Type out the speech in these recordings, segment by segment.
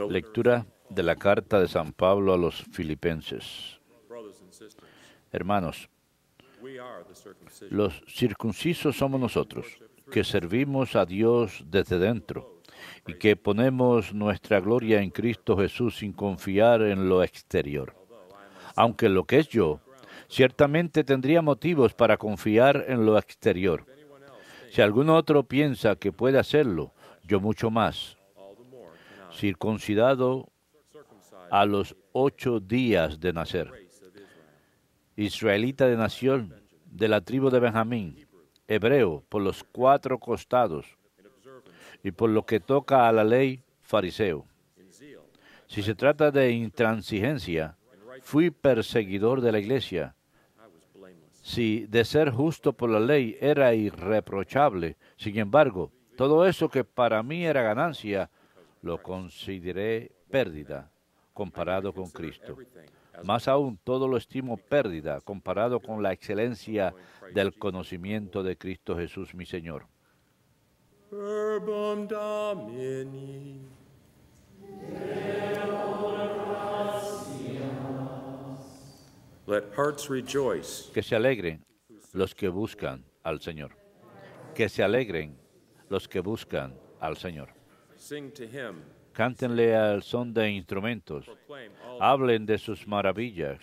Lectura de la carta de San Pablo a los Filipenses. Hermanos, los circuncisos somos nosotros, que servimos a Dios desde dentro y que ponemos nuestra gloria en Cristo Jesús sin confiar en lo exterior. Aunque lo que es yo, ciertamente tendría motivos para confiar en lo exterior. Si algún otro piensa que puede hacerlo, yo mucho más. Circuncidado a los 8 días de nacer, israelita de nación, de la tribu de Benjamín, hebreo por los 4 costados, y por lo que toca a la ley, fariseo. Si se trata de intransigencia, fui perseguidor de la iglesia. Si de ser justo por la ley era irreprochable, sin embargo, todo eso que para mí era ganancia, lo consideré pérdida comparado con Cristo. Más aún, todo lo estimo pérdida comparado con la excelencia del conocimiento de Cristo Jesús, mi Señor. Verbum Domini. Let hearts rejoice. Que se alegren los que buscan al Señor. Que se alegren los que buscan al Señor. Sing to him. Cántenle al son de instrumentos. Hablen de sus maravillas.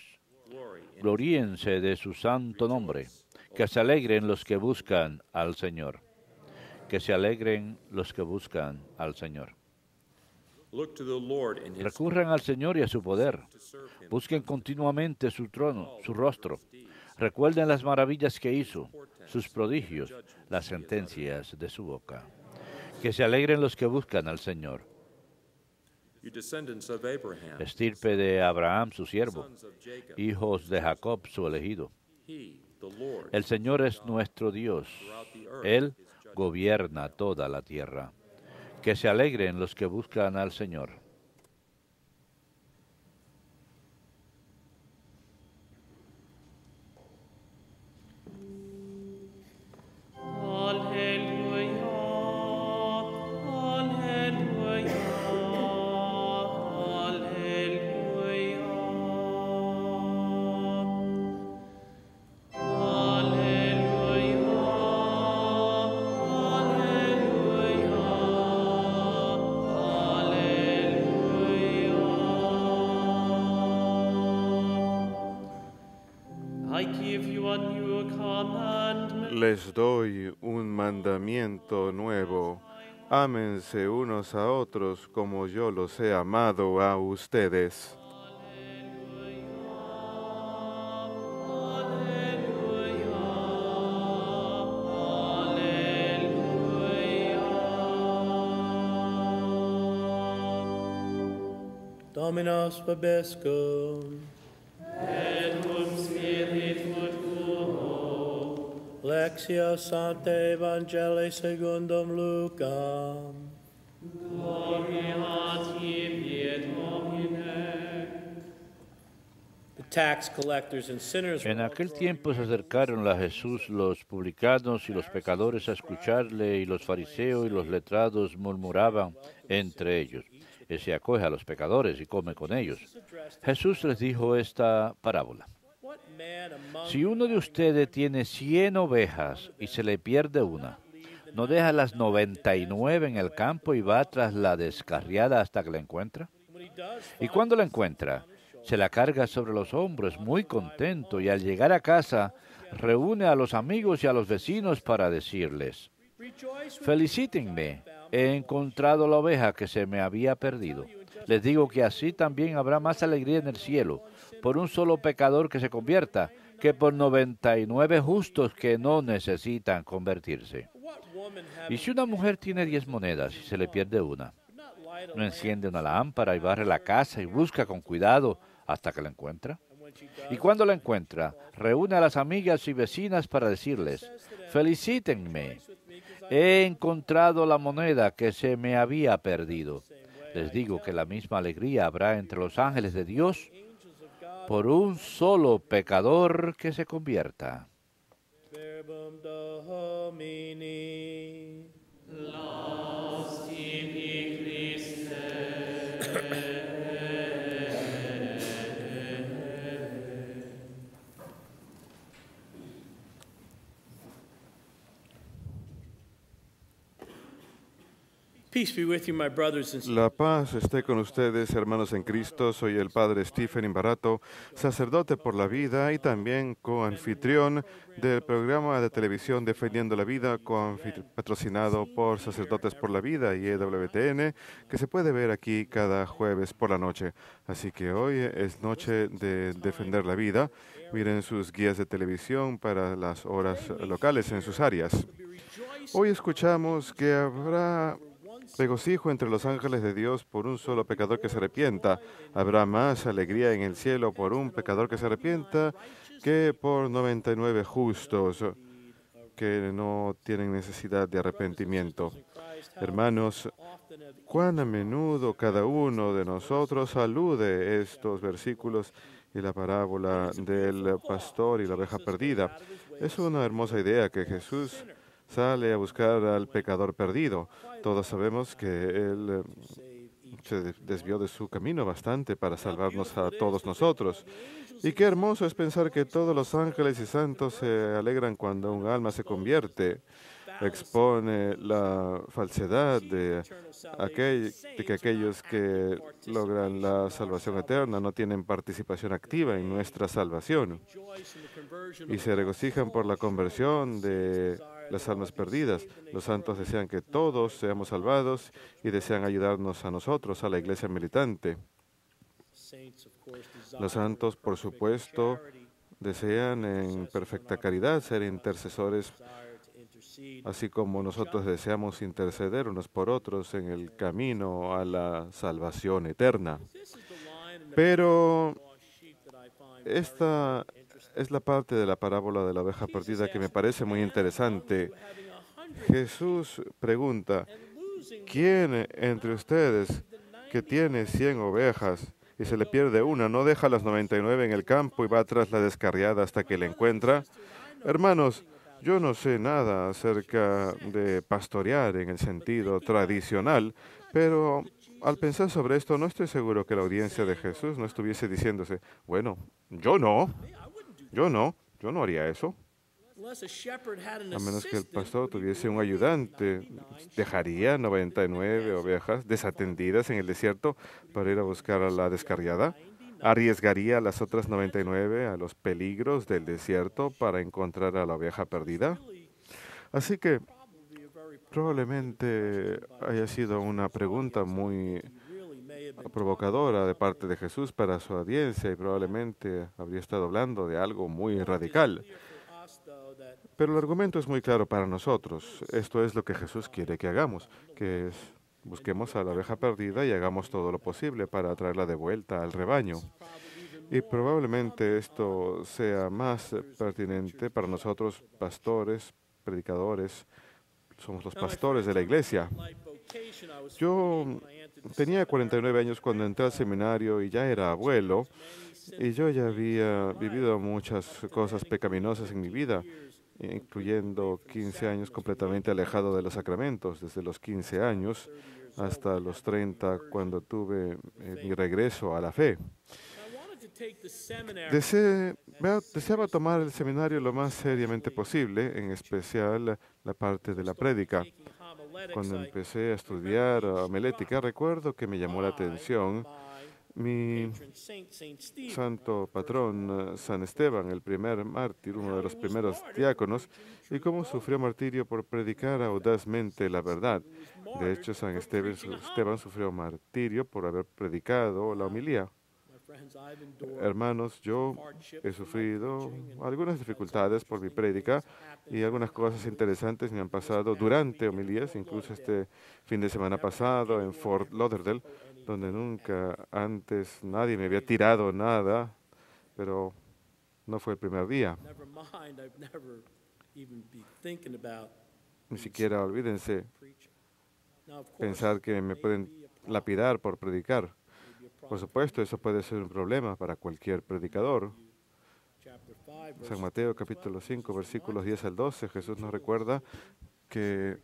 Gloríense de su santo nombre. Que se alegren los que buscan al Señor. Que se alegren los que buscan al Señor. Recurran al Señor y a su poder. Busquen continuamente su trono, su rostro. Recuerden las maravillas que hizo, sus prodigios, las sentencias de su boca. Que se alegren los que buscan al Señor. Estirpe de Abraham, su siervo, hijos de Jacob, su elegido. El Señor es nuestro Dios. Él gobierna toda la tierra. Que se alegren los que buscan al Señor. Les doy un mandamiento nuevo. Ámense unos a otros como yo los he amado a ustedes. Dominus vobiscum. Et cum spiritu tuo. Lectio Sancte Evangelii secundum Lucam. Gloria a ti, Domine. The tax collectors and sinners. En aquel tiempo se acercaron a Jesús los publicanos y los pecadores a escucharle, y los fariseos y los letrados murmuraban entre ellos: Ese acoge a los pecadores y come con ellos. Jesús les dijo esta parábola. Si uno de ustedes tiene 100 ovejas y se le pierde una, ¿no deja las 99 en el campo y va tras la descarriada hasta que la encuentra? Y cuando la encuentra, se la carga sobre los hombros muy contento, y al llegar a casa reúne a los amigos y a los vecinos para decirles: Felicítenme, he encontrado la oveja que se me había perdido. Les digo que así también habrá más alegría en el cielo por un solo pecador que se convierta que por 99 justos que no necesitan convertirse. Y si una mujer tiene 10 monedas y se le pierde una, ¿no enciende una lámpara y barre la casa y busca con cuidado hasta que la encuentra? Y cuando la encuentra, reúne a las amigas y vecinas para decirles: Felicítenme, he encontrado la moneda que se me había perdido. Les digo que la misma alegría habrá entre los ángeles de Dios por un solo pecador que se convierta. Verbum Domini. Laus tibi Christi. Peace be with you, my brothers and sisters. La paz esté con ustedes, hermanos en Cristo. Soy el padre Stephen Imbarato, sacerdote por la vida y también coanfitrión del programa de televisión Defendiendo la Vida, patrocinado por Sacerdotes por la Vida y EWTN, que se puede ver aquí cada jueves por la noche. Así que hoy es noche de defender la vida. Miren sus guías de televisión para las horas locales en sus áreas. Hoy escuchamos que habrá regocijo entre los ángeles de Dios por un solo pecador que se arrepienta. Habrá más alegría en el cielo por un pecador que se arrepienta que por 99 justos que no tienen necesidad de arrepentimiento. Hermanos, cuán a menudo cada uno de nosotros alude estos versículos y la parábola del pastor y la oveja perdida. Es una hermosa idea que Jesús sale a buscar al pecador perdido. Todos sabemos que Él se desvió de su camino bastante para salvarnos a todos nosotros. Y qué hermoso es pensar que todos los ángeles y santos se alegran cuando un alma se convierte. Expone la falsedad de que aquellos que logran la salvación eterna no tienen participación activa en nuestra salvación y se regocijan por la conversión de las almas perdidas. Los santos desean que todos seamos salvados y desean ayudarnos a nosotros, a la iglesia militante. Los santos, por supuesto, desean en perfecta caridad ser intercesores, así como nosotros deseamos interceder unos por otros en el camino a la salvación eterna. Pero esta es la parte de la parábola de la oveja perdida que me parece muy interesante. Jesús pregunta, ¿quién entre ustedes que tiene 100 ovejas y se le pierde una, no deja las 99 en el campo y va tras la descarriada hasta que la encuentra? Hermanos, yo no sé nada acerca de pastorear en el sentido tradicional, pero al pensar sobre esto, no estoy seguro que la audiencia de Jesús no estuviese diciéndose, bueno, yo no haría eso. A menos que el pastor tuviese un ayudante, ¿dejaría 99 ovejas desatendidas en el desierto para ir a buscar a la descarriada? ¿Arriesgaría a las otras 99 a los peligros del desierto para encontrar a la oveja perdida? Así que probablemente haya sido una pregunta muy provocadora de parte de Jesús para su audiencia y probablemente habría estado hablando de algo muy radical. Pero el argumento es muy claro para nosotros. Esto es lo que Jesús quiere que hagamos, que es busquemos a la oveja perdida y hagamos todo lo posible para traerla de vuelta al rebaño. Y probablemente esto sea más pertinente para nosotros, pastores, predicadores. Somos los pastores de la iglesia. Yo tenía 49 años cuando entré al seminario y ya era abuelo. Y yo ya había vivido muchas cosas pecaminosas en mi vida, incluyendo 15 años completamente alejado de los sacramentos, desde los 15 años hasta los 30, cuando tuve mi regreso a la fe. Deseaba tomar el seminario lo más seriamente posible, en especial la parte de la prédica. Cuando empecé a estudiar homilética, recuerdo que me llamó la atención mi santo patrón, San Esteban, el primer mártir, uno de los primeros diáconos, y cómo sufrió martirio por predicar audazmente la verdad. De hecho, San Esteban sufrió martirio por haber predicado la homilía. Hermanos, yo he sufrido algunas dificultades por mi prédica y algunas cosas interesantes me han pasado durante homilías, incluso este fin de semana pasado en Fort Lauderdale, donde nunca antes nadie me había tirado nada, pero no fue el primer día. Ni siquiera olvídense pensar que me pueden lapidar por predicar. Por supuesto, eso puede ser un problema para cualquier predicador. San Mateo capítulo 5, versículos 10 al 12, Jesús nos recuerda que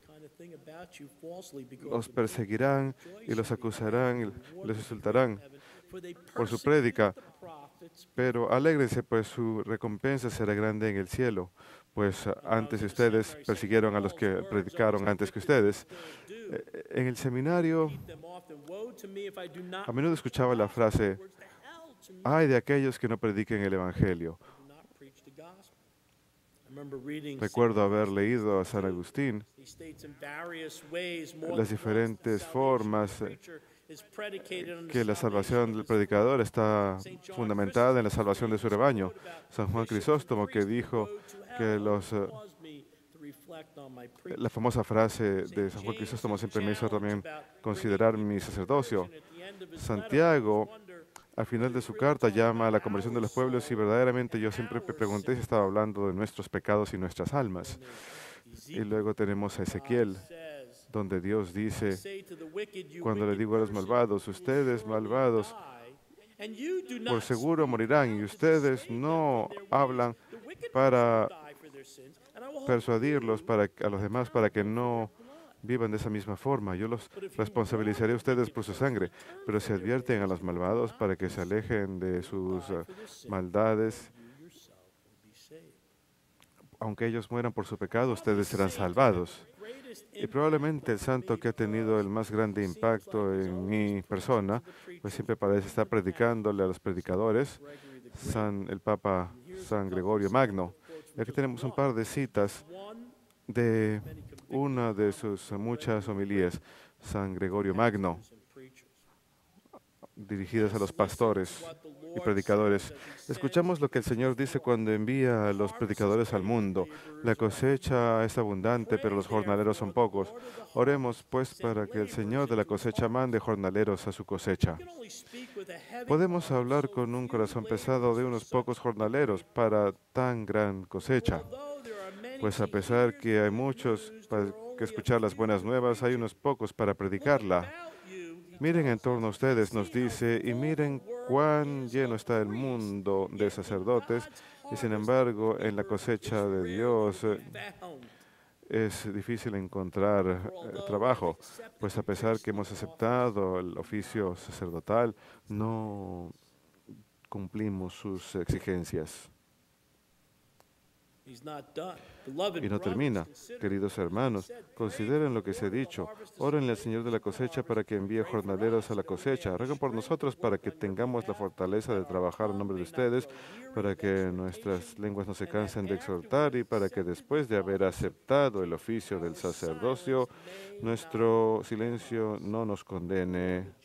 los perseguirán y los acusarán y los insultarán por su prédica, pero alégrense, pues su recompensa será grande en el cielo, pues antes ustedes persiguieron a los que predicaron antes que ustedes. En el seminario a menudo escuchaba la frase, ay de aquellos que no prediquen el Evangelio. Recuerdo haber leído a San Agustín las diferentes formas que la salvación del predicador está fundamentada en la salvación de su rebaño. San Juan Crisóstomo, que dijo que la famosa frase de San Juan Crisóstomo siempre me hizo también considerar mi sacerdocio. Santiago, al final de su carta, llama a la conversión de los pueblos y verdaderamente yo siempre me pregunté si estaba hablando de nuestros pecados y nuestras almas. Y luego tenemos a Ezequiel, donde Dios dice, cuando le digo a los malvados, ustedes malvados por seguro morirán, y ustedes no hablan para persuadirlos a los demás para que no vivan de esa misma forma. Yo los responsabilizaré a ustedes por su sangre, pero se advierten a los malvados para que se alejen de sus maldades. Aunque ellos mueran por su pecado, ustedes serán salvados. Y probablemente el santo que ha tenido el más grande impacto en mi persona, pues siempre parece estar predicándole a los predicadores, el Papa San Gregorio Magno. Y aquí tenemos un par de citas de una de sus muchas homilías, San Gregorio Magno, dirigidas a los pastores y predicadores. Escuchamos lo que el Señor dice cuando envía a los predicadores al mundo. La cosecha es abundante, pero los jornaleros son pocos. Oremos, pues, para que el Señor de la cosecha mande jornaleros a su cosecha. Podemos hablar con un corazón pesado de unos pocos jornaleros para tan gran cosecha. Pues a pesar que hay muchos para que escuchar las buenas nuevas, hay unos pocos para predicarla. Miren en torno a ustedes, nos dice, y miren cuán lleno está el mundo de sacerdotes, y sin embargo, en la cosecha de Dios es difícil encontrar trabajo, pues a pesar que hemos aceptado el oficio sacerdotal, no cumplimos sus exigencias. Y no termina. Queridos hermanos, consideren lo que se ha dicho. Órenle al Señor de la cosecha para que envíe jornaleros a la cosecha. Rueguen por nosotros para que tengamos la fortaleza de trabajar en nombre de ustedes, para que nuestras lenguas no se cansen de exhortar y para que después de haber aceptado el oficio del sacerdocio, nuestro silencio no nos condene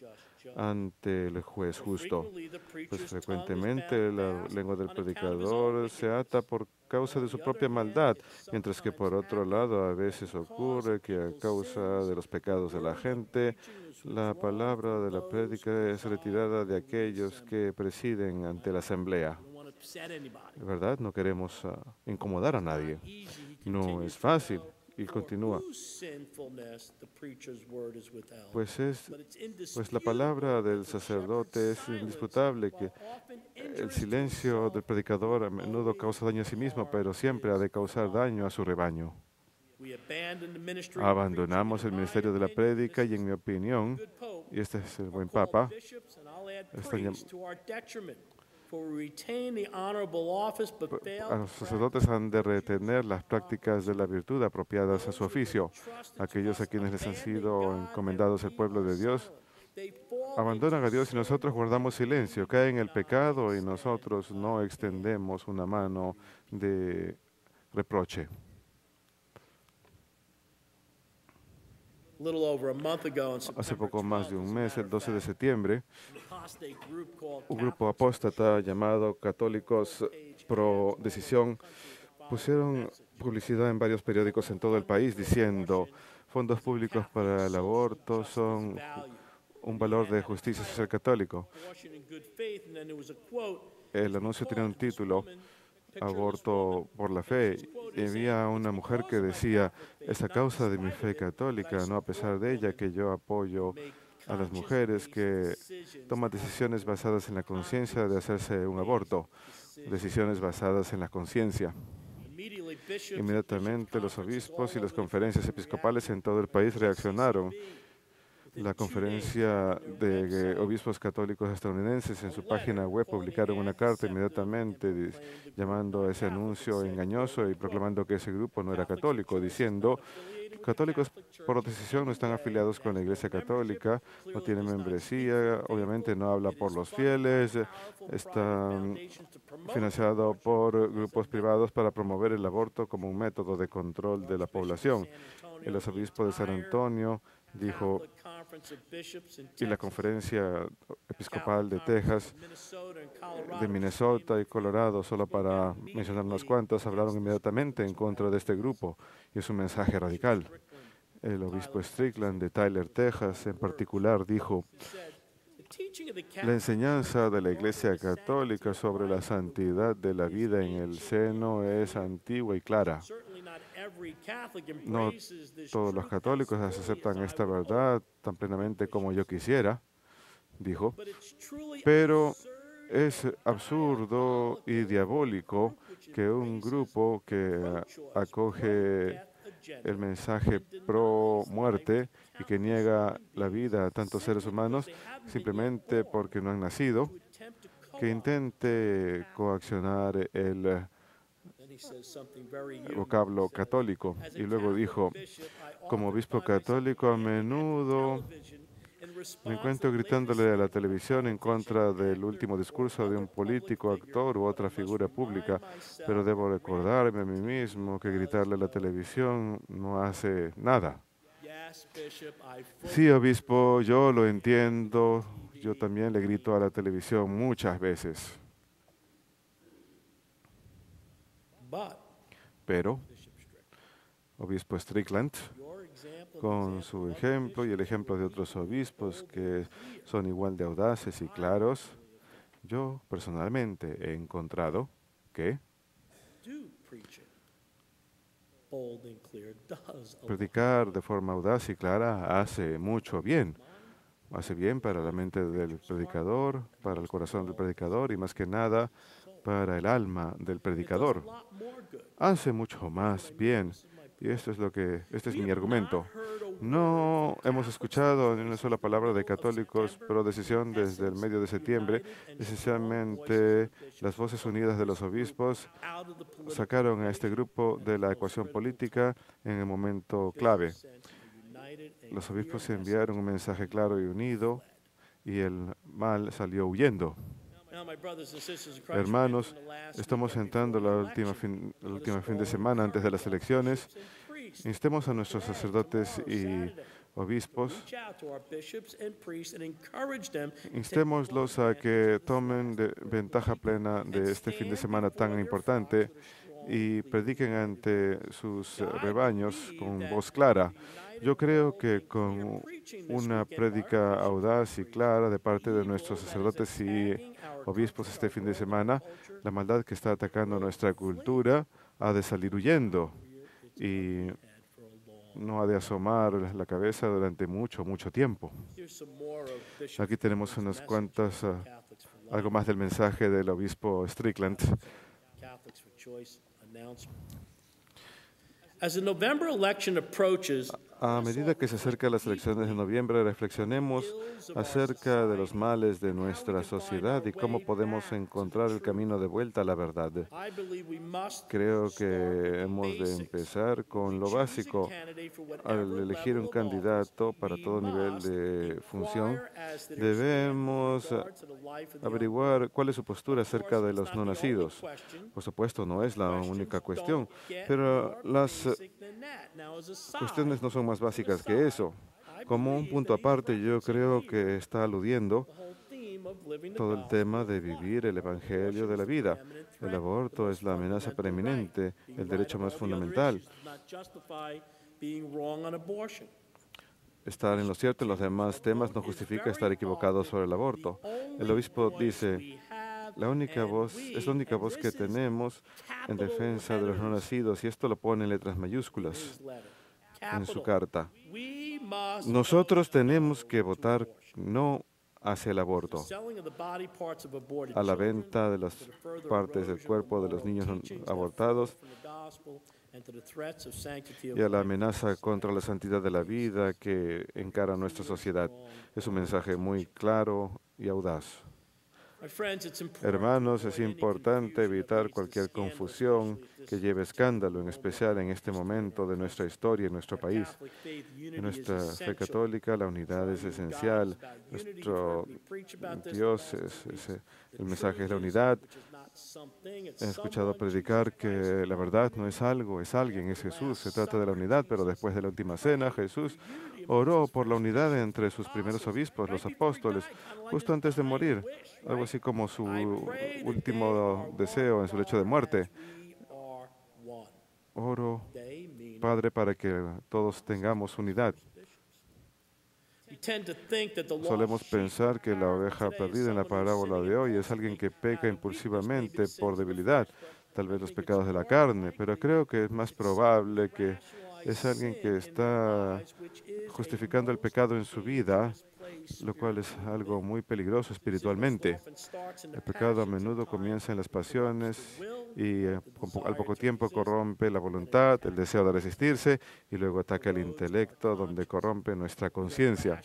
ante el juez justo. Pues frecuentemente la lengua del predicador se ata por causa de su propia maldad, mientras que por otro lado a veces ocurre que a causa de los pecados de la gente, la palabra de la prédica es retirada de aquellos que presiden ante la asamblea. ¿Verdad? No queremos incomodar a nadie. No es fácil. Y continúa. Pues la palabra del sacerdote es indisputable, que el silencio del predicador a menudo causa daño a sí mismo, pero siempre ha de causar daño a su rebaño. Abandonamos el ministerio de la prédica y, en mi opinión, y este es el buen Papa, a los sacerdotes han de retener las prácticas de la virtud apropiadas a su oficio. Aquellos a quienes les han sido encomendados el pueblo de Dios abandonan a Dios y nosotros guardamos silencio, caen en el pecado y nosotros no extendemos una mano de reproche. Hace poco más de un mes, el 12 de septiembre, un grupo apóstata llamado Católicos Pro Decisión pusieron publicidad en varios periódicos en todo el país diciendo: fondos públicos para el aborto son un valor de justicia social católico. El anuncio tenía un título: aborto por la fe, y había una mujer que decía: es a causa de mi fe católica, no a pesar de ella, que yo apoyo a las mujeres que toman decisiones basadas en la conciencia de hacerse un aborto, decisiones basadas en la conciencia. Inmediatamente los obispos y las conferencias episcopales en todo el país reaccionaron, La conferencia de obispos católicos estadounidenses en su página web publicaron una carta inmediatamente llamando a ese anuncio engañoso y proclamando que ese grupo no era católico, diciendo: católicos por decisión no están afiliados con la Iglesia Católica, no tienen membresía, obviamente no habla por los fieles, está financiado por grupos privados para promover el aborto como un método de control de la población. El arzobispo de San Antonio dijo, y la conferencia episcopal de Texas, de Minnesota y Colorado, solo para mencionar unas cuantas, hablaron inmediatamente en contra de este grupo, y es un mensaje radical. El obispo Strickland de Tyler, Texas, en particular, dijo: la enseñanza de la Iglesia Católica sobre la santidad de la vida en el seno es antigua y clara. No todos los católicos aceptan esta verdad tan plenamente como yo quisiera, dijo, pero es absurdo y diabólico que un grupo que acoge el mensaje pro muerte y que niega la vida a tantos seres humanos simplemente porque no han nacido, que intente coaccionar el vocablo católico. Y luego dijo: como obispo católico a menudo me encuentro gritándole a la televisión en contra del último discurso de un político, actor u otra figura pública, pero debo recordarme a mí mismo que gritarle a la televisión no hace nada. Sí, obispo, yo lo entiendo. Yo también le grito a la televisión muchas veces. Pero, obispo Strickland, con su ejemplo y el ejemplo de otros obispos que son igual de audaces y claros, yo personalmente he encontrado que predicar de forma audaz y clara hace mucho bien. Hace bien para la mente del predicador, para el corazón del predicador y más que nada para el alma del predicador. Hace mucho más bien. Y este es mi argumento. No hemos escuchado ni una sola palabra de católicos pro decisión desde el medio de septiembre. Esencialmente, las Voces Unidas de los Obispos sacaron a este grupo de la ecuación política en el momento clave. Los obispos enviaron un mensaje claro y unido y el mal salió huyendo. Hermanos, estamos entrando la última fin de semana antes de las elecciones. Instemos a nuestros sacerdotes y obispos, instémoslos a que tomen ventaja plena de este fin de semana tan importante y prediquen ante sus rebaños con voz clara. Yo creo que con una prédica audaz y clara de parte de nuestros sacerdotes y obispos este fin de semana, la maldad que está atacando nuestra cultura ha de salir huyendo y no ha de asomar la cabeza durante mucho, mucho tiempo. Aquí tenemos unas cuantas, algo más del mensaje del obispo Strickland. A medida que se acercan las elecciones de noviembre, reflexionemos acerca de los males de nuestra sociedad y cómo podemos encontrar el camino de vuelta a la verdad. Creo que hemos de empezar con lo básico. Al elegir un candidato para todo nivel de función, debemos averiguar cuál es su postura acerca de los no nacidos. Por supuesto, no es la única cuestión, pero las cuestiones no son más básicas que eso. Como un punto aparte, yo creo que está aludiendo todo el tema de vivir el evangelio de la vida. El aborto es la amenaza preeminente, el derecho más fundamental. Estar en lo cierto en los demás temas no justifica estar equivocado sobre el aborto. El obispo dice: es la única voz que tenemos en defensa de los no nacidos, y esto lo pone en letras mayúsculas en su carta. Nosotros tenemos que votar no hacia el aborto, a la venta de las partes del cuerpo de los niños abortados y a la amenaza contra la santidad de la vida que encara nuestra sociedad. Es un mensaje muy claro y audaz. Hermanos, es importante evitar cualquier confusión que lleve escándalo, en especial en este momento de nuestra historia en nuestro país. En nuestra fe católica, la unidad es esencial. Nuestro Dios el mensaje es la unidad. He escuchado predicar que la verdad no es algo, es alguien, es Jesús. Se trata de la unidad, pero después de la última cena, Jesús oró por la unidad entre sus primeros obispos, los apóstoles, justo antes de morir. Algo así como su último deseo en su lecho de muerte. Oro, Padre, para que todos tengamos unidad. Solemos pensar que la oveja perdida en la parábola de hoy es alguien que peca impulsivamente por debilidad, tal vez los pecados de la carne, pero creo que es más probable que es alguien que está justificando el pecado en su vida, lo cual es algo muy peligroso espiritualmente. El pecado a menudo comienza en las pasiones y al poco tiempo corrompe la voluntad, el deseo de resistirse y luego ataca el intelecto, donde corrompe nuestra conciencia.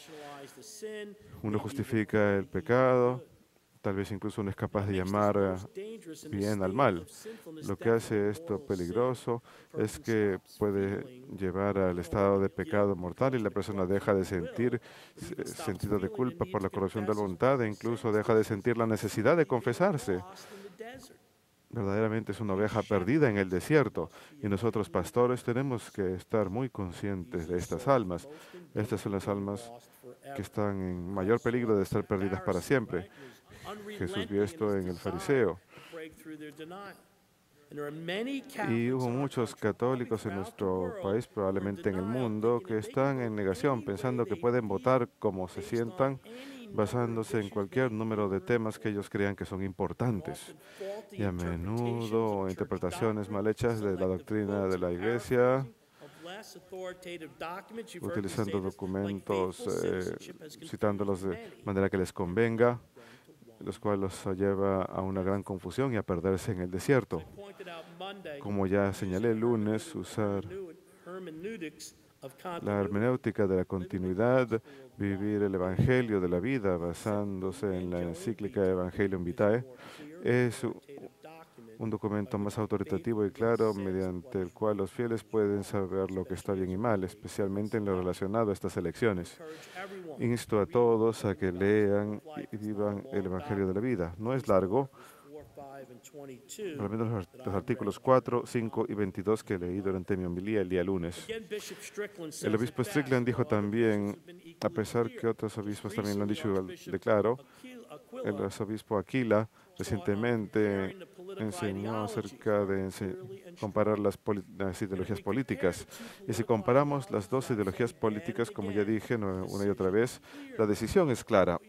Uno justifica el pecado, tal vez incluso uno es capaz de llamar bien al mal. Lo que hace esto peligroso es que puede llevar al estado de pecado mortal y la persona deja de sentir sentido de culpa por la corrupción de la voluntad e incluso deja de sentir la necesidad de confesarse. Verdaderamente es una oveja perdida en el desierto y nosotros pastores tenemos que estar muy conscientes de estas almas. Estas son las almas que están en mayor peligro de estar perdidas para siempre. Jesús vio esto en el fariseo. Y hubo muchos católicos en nuestro país, probablemente en el mundo, que están en negación, pensando que pueden votar como se sientan, basándose en cualquier número de temas que ellos crean que son importantes. Y a menudo interpretaciones mal hechas de la doctrina de la Iglesia, utilizando documentos, citándolos de manera que les convenga, los cuales los lleva a una gran confusión y a perderse en el desierto. Como ya señalé el lunes, usar la hermenéutica de la continuidad, vivir el Evangelio de la vida basándose en la encíclica Evangelium Vitae, es un documento más autoritativo y claro mediante el cual los fieles pueden saber lo que está bien y mal, especialmente en lo relacionado a estas elecciones. Insto a todos a que lean y vivan el Evangelio de la vida. No es largo, por lo menos los artículos 4, 5 y 22 que leí durante mi homilía el día lunes. El obispo Strickland dijo también, a pesar que otros obispos también lo han dicho de claro, el arzobispo Aquila recientemente enseñó acerca de comparar las ideologías políticas. Y si comparamos las dos ideologías políticas, como ya dije una y otra vez, la decisión es clara.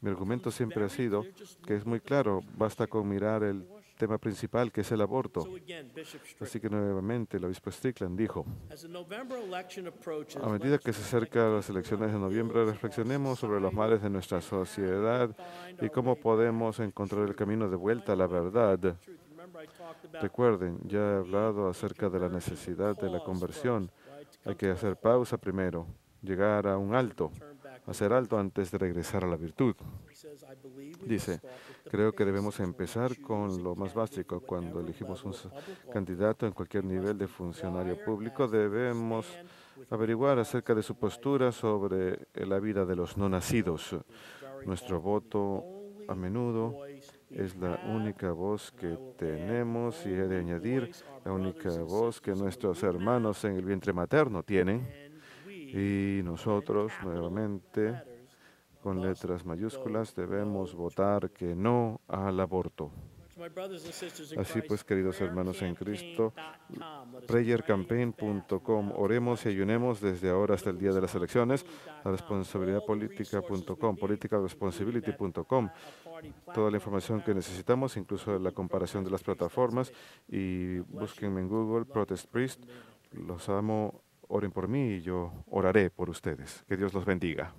Mi argumento siempre ha sido que es muy claro, basta con mirar el tema principal, que es el aborto. Así que nuevamente el obispo Strickland dijo, a medida que se acercan las elecciones de noviembre, reflexionemos sobre los males de nuestra sociedad y cómo podemos encontrar el camino de vuelta a la verdad. Recuerden, ya he hablado acerca de la necesidad de la conversión. Hay que hacer pausa primero, llegar a un alto, hacer alto antes de regresar a la virtud. Dice, creo que debemos empezar con lo más básico. Cuando elegimos un candidato en cualquier nivel de funcionario público, debemos averiguar acerca de su postura sobre la vida de los no nacidos. Nuestro voto a menudo es la única voz que tenemos y he de añadir la única voz que nuestros hermanos en el vientre materno tienen. Y nosotros, nuevamente, con letras mayúsculas, debemos votar que no al aborto. Así pues, queridos hermanos en Cristo, prayercampaign.com, oremos y ayunemos desde ahora hasta el día de las elecciones, a responsabilidadpolitica.com, politicalresponsibility.com, toda la información que necesitamos, incluso la comparación de las plataformas, y búsquenme en Google, Protest Priest. Los amo, oren por mí y yo oraré por ustedes. Que Dios los bendiga.